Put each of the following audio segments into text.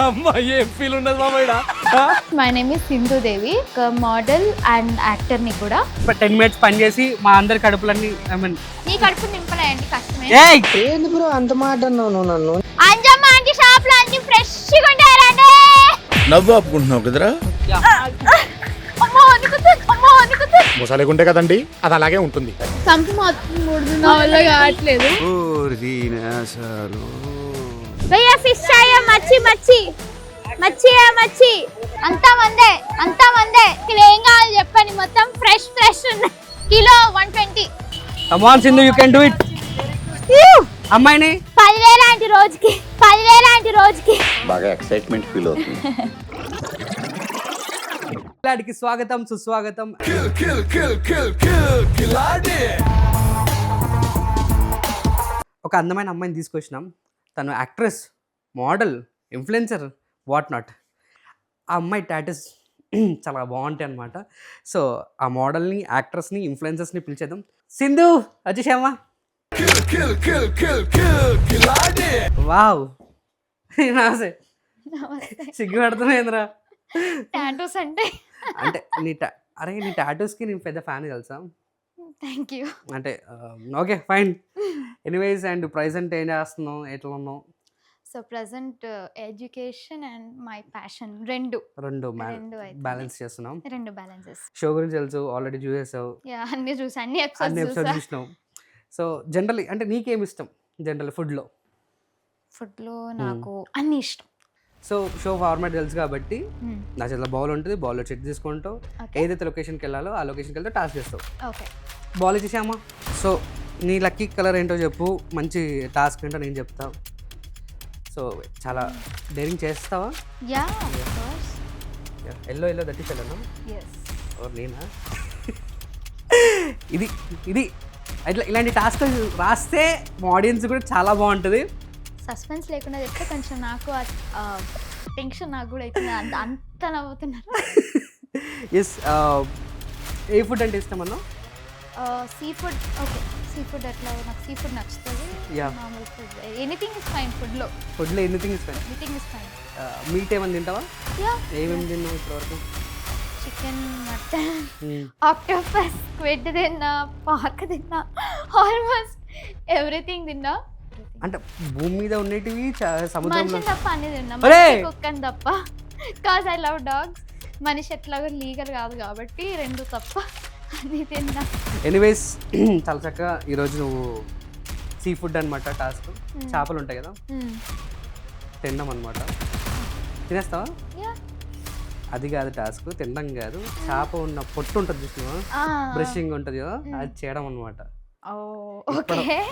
ఏం ఫీల్ ఉండదు మామయ్య. My name is Sindhu Devi, model and actor ని కూడా. 10 minutes పని చేసి మా అందరి కడుపులన్నీ ఐ మీన్ నీ కడుపు నింపలేయండి, కష్టమే. ఏంది బ్రో అంత మాట అన్నావు నన్ను? అంజమ్మ ఆంటీ షాప్ లో అన్ని ఫ్రెష్ గా ఉంటారండి. నవ్వు ఆపుకుంటున్నావు కదరా. అమ్మో అనుకుంటుంది. ముసలిగుంటే కదండి, అది అలాగే ఉంటుంది. సంపు మాత్రం నా వల్ల కావట్లేదు. భయ్యా ఫిష్ చాయ, మచ్చి అంతా మందే. ఇక్కడ ఏం కావాలి చెప్పండి, మొత్తం ఫ్రెష్ ఉన్నాయి. Kilo 120. Come on Sindhu, you can do it. అమ్మాయిని 10,000 ఆంటీ రోజుకి. బాగా ఎక్సైట్మెంట్ ఫీల్ అవుతుంది. కిలాడికి స్వాగతం సుస్వాగతం. ఒక అందమైన అమ్మాయిని తీసుకొచ్చినాం. తను actress, model, influencer, what not. ఆ అమ్మాయి టాటూస్ చాలా బాగుంటాయి అనమాట. సో ఆ మోడల్ని, యాక్ట్రెస్ని, ఇన్ఫ్లుయెన్సర్స్ని పిలిచేద్దాం. సింధు వచ్చేసామా? వావ్, నమస్తే. సిగ్గు పడుతున్నాయింద్రా టాటూస్ అంటే నీ టాటూస్కి నేను పెద్ద ఫ్యాన్ తెలుసా. Thank you. అంటే okay fine. Anyways, and present ఏం చేస్తున్నావు, ఎట్లా ఉన్నావు? So present education and my passion రెండు బ్యాలెన్స్ చేస్తున్నాం. రెండు బ్యాలెన్సెస్. షో గురించి తెలుసు, ఆల్రెడీ చూసేసావు. అన్ని ఎపిసోడ్స్ చూసినావు. సో జనరల్లీ అంటే నీకేమి ఇష్టం జనరల్ ఫుడ్లో నాకు అన్ని ఇష్టం. సో షో ఫార్మాట్ తెలుసు కాబట్టి నా చేతిలో బౌల్ ఉంటుంది, బౌల్లో చెక్ తీసుకుంటావు, ఏదైతే లొకేషన్కి వెళ్ళాలో ఆ లొకేషన్కి వెళ్తే టాస్క్ చేస్తావు. బౌల్ ఇచ్చేసామా? సో నీ లక్కీ కలర్ ఏంటో చెప్పు, మంచి టాస్క్ ఏంటో నేను చెప్తా. సో చాలా డేరింగ్ చేస్తావా? ఎల్లో దట్టి చెల్లను నేనా? ఇది ఇలాంటి టాస్క్ రాస్తే మా ఆడియన్స్ కూడా చాలా బాగుంటుంది. సస్పెన్స్ లేకుండా చెప్తే కొంచెం నాకు టెన్షన్ నాకు కూడా అవుతుంది, అంత నవ్వుతున్నారు. ఎస్, ఏ ఫుడ్ అంటే ఇష్టం అన్నా? Sea food. Okay, sea food ఎట్లా? నాకు సీ ఫుడ్ నచ్చుతుంది. Normal food, anything is fine. ఫుడ్లో ఎనీథింగ్ ఇస్ ఫైన్. మీట్ ఏమని తింటావా? ఏమేమి తిన్నావు ఇప్పటివరకు? చికెన్, మటన్, ఆక్టోపస్, స్క్విడ్ తిన్నా, పార్క్ తిన్నా, ఆల్మోస్ట్ ఎవ్రీథింగ్ తిన్నా. అంటే భూమి మీద ఉండేటివి సముద్రంలో తప్ప అన్ని తిన్నా, కుక్కని తప్ప. Cause I love dogs. మనిషి ఎట్లాగో లీగల్ కాదు కాబట్టి రెండు తప్ప అన్ని తిన్నా. ఎనీవేస్, చాలా చక్కగా ఈరోజు నువ్వు సీ ఫుడ్ అనమాట టాస్క్. చేపలు ఉంటాయి కదా, తిన్నాం అనమాట. తినేస్తావా? అది కాదు టాస్క్, తినడం కాదు. చేప ఉన్న పొట్టు ఉంటుంది చూసినావా, బ్రషింగ్ ఉంటుంది కదా, అది చేయడం అనమాట.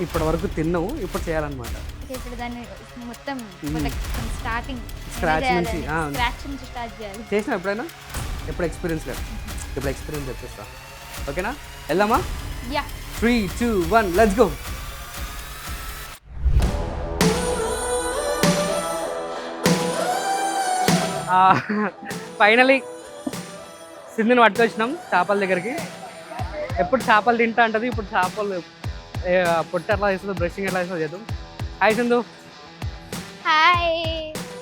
ఇప్పటి వరకు తిన్నావు, ఇప్పుడు చేయాలన్నమాట. ఇప్పుడు దాన్ని మొత్తం స్క్రాచ్ నుంచి స్టార్ట్ చేయాలి. చేసినా ఎప్పుడైనా? ఎప్పుడు ఎక్స్పీరియన్స్ లేదు, ఇప్పుడు ఎక్స్పీరియన్స్ చెప్పేస్తా. ఓకేనా, వెళ్దామా? 3, 2, 1 లెట్స్ గో. ఫైనలీ సింధుని పట్టుకొచ్చినాం చేపల దగ్గరికి. ఎప్పుడు చేపలు తింటా అంటది, ఇప్పుడు చేపలు పొట్టు ఎట్లా చేస్తుందో, బ్రషింగ్ ఎట్లా చేస్తుందో చేద్దాం. Hi Sindhu. Hi,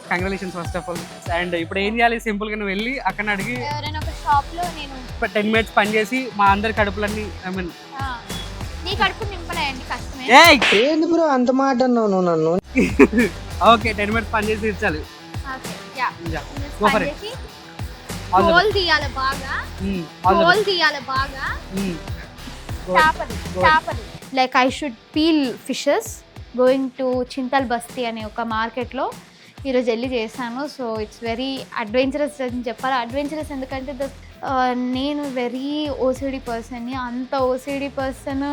congratulations first of all. And ఇప్పుడు ఏం చేయాలి, సింపుల్గా నువ్వు వెళ్ళి అక్కడ అడిగి ఎవరైనా ఒక షాప్లో నేను 10 minutes పని చేసి మా అందరి కడుపులన్నీ ఐ మీన్ నీ కడుపు నింపలేయండి, కష్టమే. ఏంది బ్రో అంత మాట అన్నావు నువ్వు నన్ను? ఓకే, 10 minutes పని చేసి ఇచ్చాలి. గోల్ తీయాలి బాగా, చేపలు. Like I should peel fishes. Going to Chintal Basti అనే ఒక మార్కెట్లో ఈరోజు వెళ్ళి చేశాను. సో ఇట్స్ వెరీ అడ్వెంచరస్ అని చెప్పాలి. అడ్వెంచరస్ ఎందుకంటే నేను వెరీ ఓసిడి పర్సన్ని. అంత ఓసిడి పర్సన్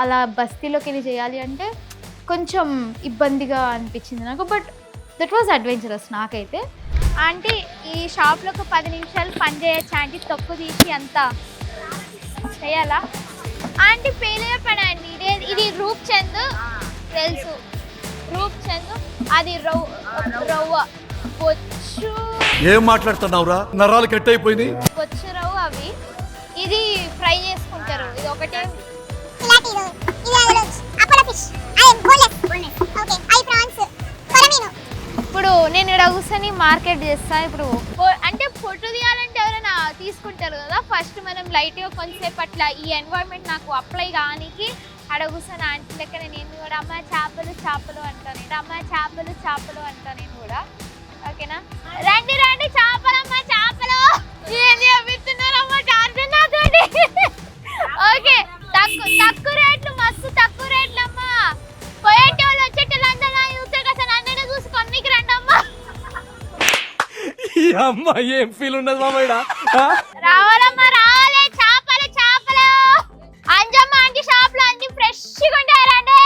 అలా బస్తీలోకి వెళ్ళి చేయాలి అంటే కొంచెం ఇబ్బందిగా అనిపించింది నాకు. బట్ దట్ వాజ్ అడ్వెంచరస్ నాకైతే. ఆంటీ, ఈ షాప్లో ఒక 10 నిమిషాలు పని చేయొచ్చా ఆంటీ? తొక్కు తీసి అంతా చేయాలా ఆంటీ? పేలే పని అండి. ఇది రూప్ చంద్ తెలుసు, రూప్ చంద్. అది రవ్వ బొచ్చు. ఏం మాట్లాడుతున్నావురా, నరాలు కట్ అయిపోయింది. బొచ్చు రవ్వ అవి. ఇది ఫ్రై చేసుకుంటారు. ఇది ఒకటే. ఇప్పుడు నేను ఇక్కడ కూర్చొని మార్కెట్ చేస్తా ఇప్పుడు. అంటే ఫోటో తీయాలంటే ఎవరైనా తీసుకుంటారు కదా, ఫస్ట్ మనం లైట్గా కొంచెంసేపు అట్లా ఈ ఎన్వైర్న్మెంట్ నాకు అప్లై కానీకి అక్కడ కూర్చొని ఆంటీ లెక్క నేను కూడా అమ్మ చేపలు చేపలు అంటాను, అమ్మ చేపలు చేపలు అంటాను నేను కూడా. ఓకేనా? రండి రండి చేపలమ్మ చేపలు ఏంది అమ్మిస్తున్నారమ్మ టార్జన్ నాతోటి. ఓకే, తక్కువ రేట్లు, మస్తు తక్కువ రేట్లు అమ్మ. పోయేటోళ్ళు వచ్చేటోళ్ళు అందరూ నా యూట్యూబ్ అసలు అందరినీ చూసి కొన్నికి రండి అమ్మ. ఈ అమ్మ ఏం ఫీల్ ఉన్నది మామ ఇక్కడ రావాలమ్మా రావాలి, చేపలు చేపలు. అంజమ్మ ఆంటీ షాప్ లో అన్ని ఫ్రెష్ గా ఉంటాయి, రండి.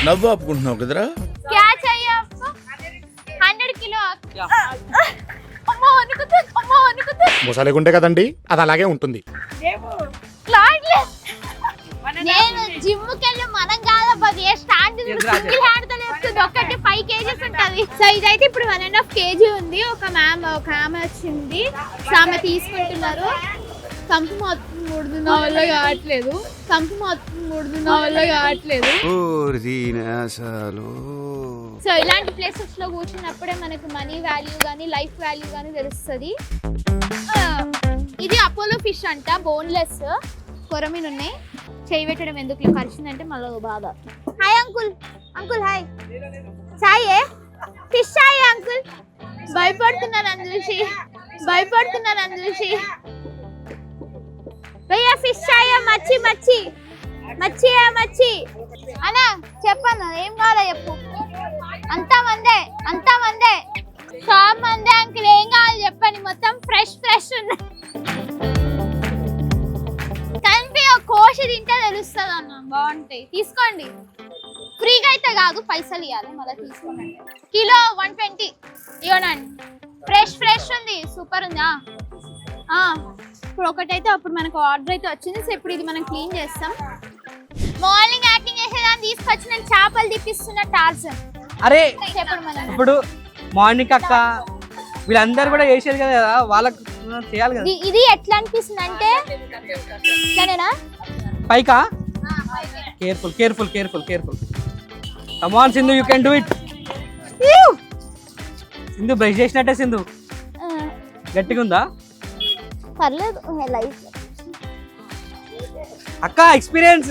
నవ్వు ఆపుకుంటున్నావు కదరా? క్యా चाहिए आपको? 100 కిలో. అమ్మ అనుకుతుంది, అమ్మ అనుకుతుంది. ముసలిగుంటే కదండి అది అలాగే ఉంటుంది. నేను జిమ్ కెళ్ళి మనం కాదబ్బా, ఏ స్టాండ్ సింగిల్ హ్యాండ్ తో లేపుతుంది, ఒక్కటి 5 kgs ఉంటది. సో ఇదైతే ఇప్పుడు 1.5 kg ఉంది. ఒక ఆమె వచ్చింది, సో ఆమె తీసుకుంటున్నారు. కంపు మొత్తం ముడుతున్న వల్ల కావట్లేదు, కంపు మొత్తం ముడుతున్న వల్ల కావట్లేదు. సో ఇలాంటి ప్లేసెస్ లో కూర్చున్నప్పుడే మనకు మనీ వాల్యూ కానీ లైఫ్ వాల్యూ కానీ తెలుస్తుంది. ఇది అపోలో ఫిష్ అంట, బోన్లెస్ కొరమీను ఉన్నాయి. చేయి పెట్టడం ఎందుకు కరిచిందంటే మళ్ళీ బాధ. Hi uncle, uncle hi. చాయే ఫిష్ చాయే అంకుల్. భయపడుతున్నాను చూసి, భయపడుతున్నాను చూసి. భయ్యా ఫిష్ చాయే, మచ్చి మచ్చి మచ్చి మచ్చి అన్నా చెప్పన్నా, ఏం కావాలో చెప్పు. అంతా మందే షాప్ మందే అంకుల్, ఏం కావాలి చెప్పండి, మొత్తం ఫ్రెష్ ఫ్రెష్ ఉన్నాయి. కలిపి ఒక కోష తింటే తెలుస్తుంది అన్న, బాగుంటాయి, తీసుకోండి. ఫ్రీగా అయితే కాదు, పైసలు ఇవ్వాలి మళ్ళీ తీసుకోండి. కిలో 120 ఇవ్వనండి. ఫ్రెష్ ఫ్రెష్ ఉంది, సూపర్ ఉందా. ఇప్పుడు ఒకటైతే అప్పుడు మనకు ఆర్డర్ అయితే వచ్చింది. సో ఇప్పుడు ఇది మనం క్లీన్ చేస్తాం. మార్నింగ్ యాక్టింగ్ చేసేదాన్ని తీసుకొచ్చి నేను చేపలు తిప్పిస్తున్న టార్జన్. అరే చెప్పండి మనం ఇప్పుడు మార్నింగ్ అక్క వీళ్ళందరూ కూడా చేసేది కదా, వాళ్ళకి చేయాలి కదా. ఇది ఎట్లా అనిపిస్తుంది అంటే ఇట్లానేనా పైకా. Careful careful careful careful. Come on Sindhu, you can do it. Sindhu brush చేసినట్టే సింధు, గట్టిగా ఉందా? పర్లేదు లైఫ్. అక్క ఎక్స్పీరియన్స్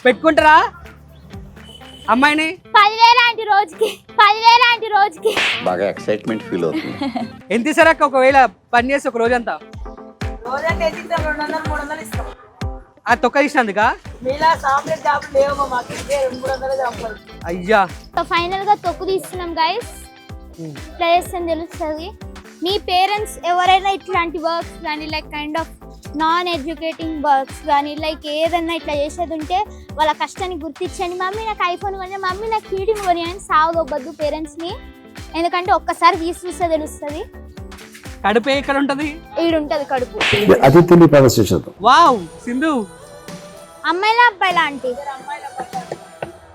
పెట్టుకుంటారా అమ్మాయిని? 10,000 ఆంటీ రోజుకి, 10,000 ఆంటీ రోజుకి. బాగా ఎక్సైట్మెంట్ ఫీల్ అవుతుంది. ఎంత ఇస్తారు అక్క ఒకవేళ పని చేసి ఒక రోజంతా? ఆ తొక్క తీసినందుకా? అయ్యా. సో ఫైనల్ గా తొక్కు తీస్తున్నాం గైస్. ఇట్లా చేస్తే తెలుస్తుంది. మీ పేరెంట్స్ ఎవరైనా ఇట్లాంటి వర్క్స్ కానీ like kind of non educating works కానీ లైక్ ఏదన్నా ఇట్లా చేసేది ఉంటే వాళ్ళ కష్టాన్ని గుర్తించండి. మమ్మీ నాకు ఐఫోన్ కొని, మమ్మీ నాకు కీటింగ్ కొని అని సాగొబ్బద్దు పేరెంట్స్ని. ఎందుకంటే ఒక్కసారి తీసి చూస్తే తెలుస్తుంది. కడుపు ఎక్కడ ఉంటది? ఈడుంటది కడుపు. వావ్ సింధు. అమ్మాయిలా అబ్బాయిలా ఆంటీ?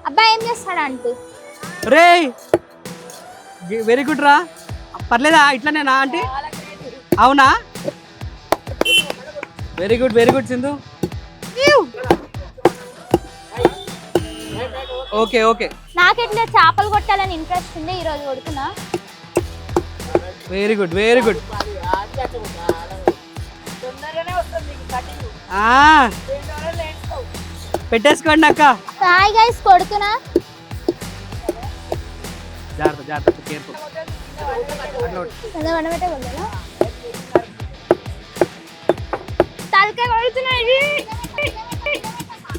అబ్బాయి ఏం చేస్తాడు ఆంటీ? రే వెరీ గుడ్ రా. పర్లేదా ఇట్లానేనా ఆంటీ? అవునా, very good Sindhu. Okay okay. నాకెట్లా చేపలు కొట్టాలని ఇంట్రెస్ట్ ఉంది, ఈరోజు కొడుతున్నా. Very good. పెట్టేసుకోండి అక్క. హాయ్ గైస్, కొడుతున్నా. జాగ్రత్త కేర్ఫుల్. తలకాయ కొడుతున్నాయి.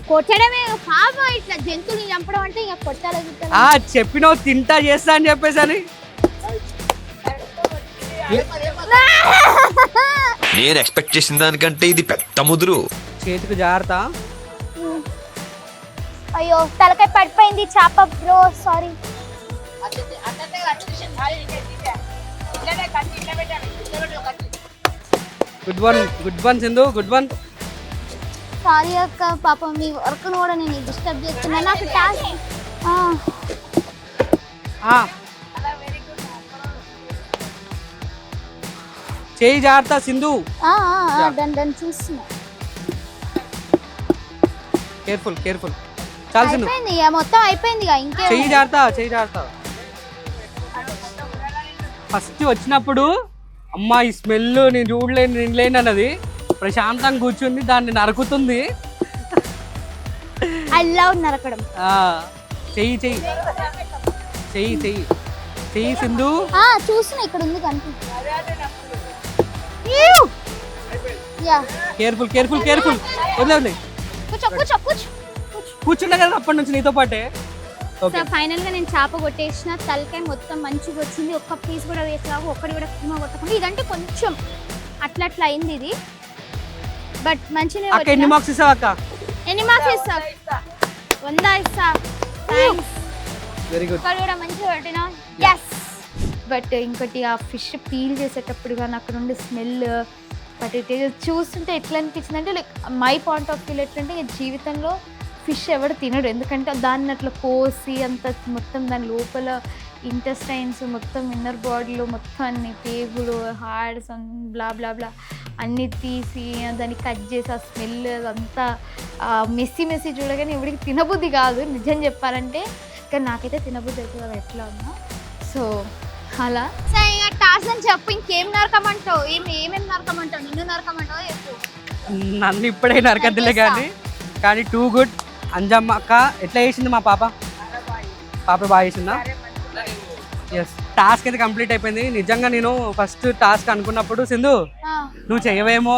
కొట్టడమే పాప, ఇట్లా జంతువుని చంపడం అంటే ఇక కొట్టాలి. చెప్పినావు తింటా చేస్తా అని చెప్పేసి అని. నేను ఎక్స్పెక్ట్ చేసిన దానికంటే ఇది పెద్ద ముదురు. చేతికి జాగ్రత్త. అయ్యో తలకాయ పడిపోయింది చేప bro, sorry. Good one Sindhu, good one. Sorry అక్క, పాపం మీ వర్క్ కూడా నేను డిస్టర్బ్ చేస్తున్నా. నాకు టాస్క్ చేయి జాగ్రత్త సింధు. డన్ చూస్తున్నా. కేర్ఫుల్. చాలు సింధు, అయిపోయింది ఇక, మొత్తం అయిపోయింది ఇక. ఇంకే చెయ్యి జాగ్రత్త. ఫస్ట్ వచ్చినప్పుడు అమ్మ ఈ స్మెల్ నేను చూడలేను అన్నది, ప్రశాంతంగా కూర్చుంది, దాన్ని నరుకుతుంది. ఐ లవ్ నరకడం. చెయ్యి చెయ్యి చెయ్యి చెయ్యి చెయ్యి సింధు. చూస్తున్నా ఇక్కడ ఉంది కనిపిస్తుంది. Careful careful careful. వదిలే కూర్చో కూర్చో కూర్చో. కూర్చుండే కదా అప్పటి నుంచి నీతో పాటే. సో ఫైనల్ గా నేను చేప కొట్టేసిన, తలకాయ మొత్తం మంచిగా వచ్చింది, ఒక్క పీస్ కూడా వేసావు, ఒక్కటి కూడా కుమ్మ కొట్టకుండా. ఇదంటే కొంచెం అట్లా అట్లా అయింది ఇది, బట్ మంచిగా. అక్క ఎన్ని మార్క్స్ ఇస్తావు అక్క? ఎన్ని మార్క్స్ ఇస్తా? 100 ఇస్తా. థ్యాంక్స్. Very good. ఒక్కటి కూడా మంచిగా కొట్టినా. ఎస్. బట్ ఇంకోటి ఆ ఫిష్ పీల్ చేసేటప్పుడు కానీ అక్కడ ఉండే స్మెల్, బట్ ఇట్ చూస్తుంటే ఎట్లా అనిపించింది అంటే like my point of view ఎట్లంటే జీవితంలో ఫిష్ ఎవడు తినడు, ఎందుకంటే దాన్ని అట్లా కోసి అంత మొత్తం దాని లోపల ఇంటెస్టైన్స్ మొత్తం ఇన్నర్ బాడీలో మొత్తం అన్ని పేగులు హార్ట్స్ బ్లా బ్లా బ్లా అన్నీ తీసి దాన్ని కట్ చేసి ఆ స్మెల్ అదంతా మెస్సి చూడగానే ఎవరికి తినబుద్ధి కాదు నిజం చెప్పాలంటే, కానీ నాకైతే తినబుద్ధి అవుతుంది అది ఎట్లా ఉన్నా. సో అలా సరే ఇక టాస్ అని చెప్పు, ఇంకేం నరకమంటావు? ఏమేమి నరకమంటావు? నిన్ను నరకమంటావు చెప్పు. నన్ను ఇప్పుడే నరకద్దులే కానీ టూ గుడ్. అంజమ్మ అక్క ఎట్లా చేసింది మా పాప బాగా చేసిందా? ఎస్. టాస్క్ అయితే కంప్లీట్ అయిపోయింది. నిజంగా నేను ఫస్ట్ టాస్క్ అనుకున్నప్పుడు సింధు నువ్వు చేయవేమో,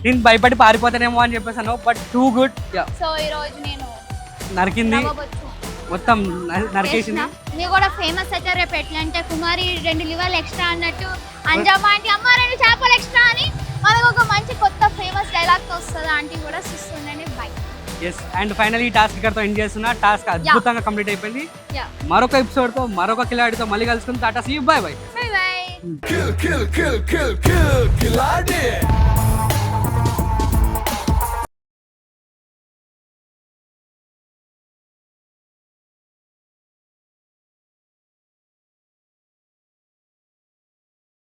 నేను భయపడి పారిపోతానేమో అని చెప్పేసాను, బట్ టూ గుడ్. సో ఈరోజు నేను నరికింది మొత్తం, నరికేసింది. మీరు కూడా ఫేమస్ అయితే రేపు ఎట్లా అంటే కుమారి 2 లివర్లు ఎక్స్ట్రా అన్నట్టు అంజమ్మ ఆంటీ అమ్మ 2 చేపలు ఎక్స్ట్రా అని మనకు ఒక మంచి కొత్త ఫేమస్ డైలాగ్తో వస్తుంది. ఆంటీ కూడా చూస్తుండండి. బై. ఎస్. అండ్ ఫైనల్ ఈ టాస్క్ ఇక్కడతో ఎండ్ చేస్తున్నా. టాస్క్ అద్భుతంగా కంప్లీట్ అయిపోయింది. మరొక ఎపిసోడ్తో మరొక కిలాడితో మళ్ళీ కలుసుకుంది. Tata see you. Bye bye. Bye bye. Kill, kill, kill, kill, kill, kill,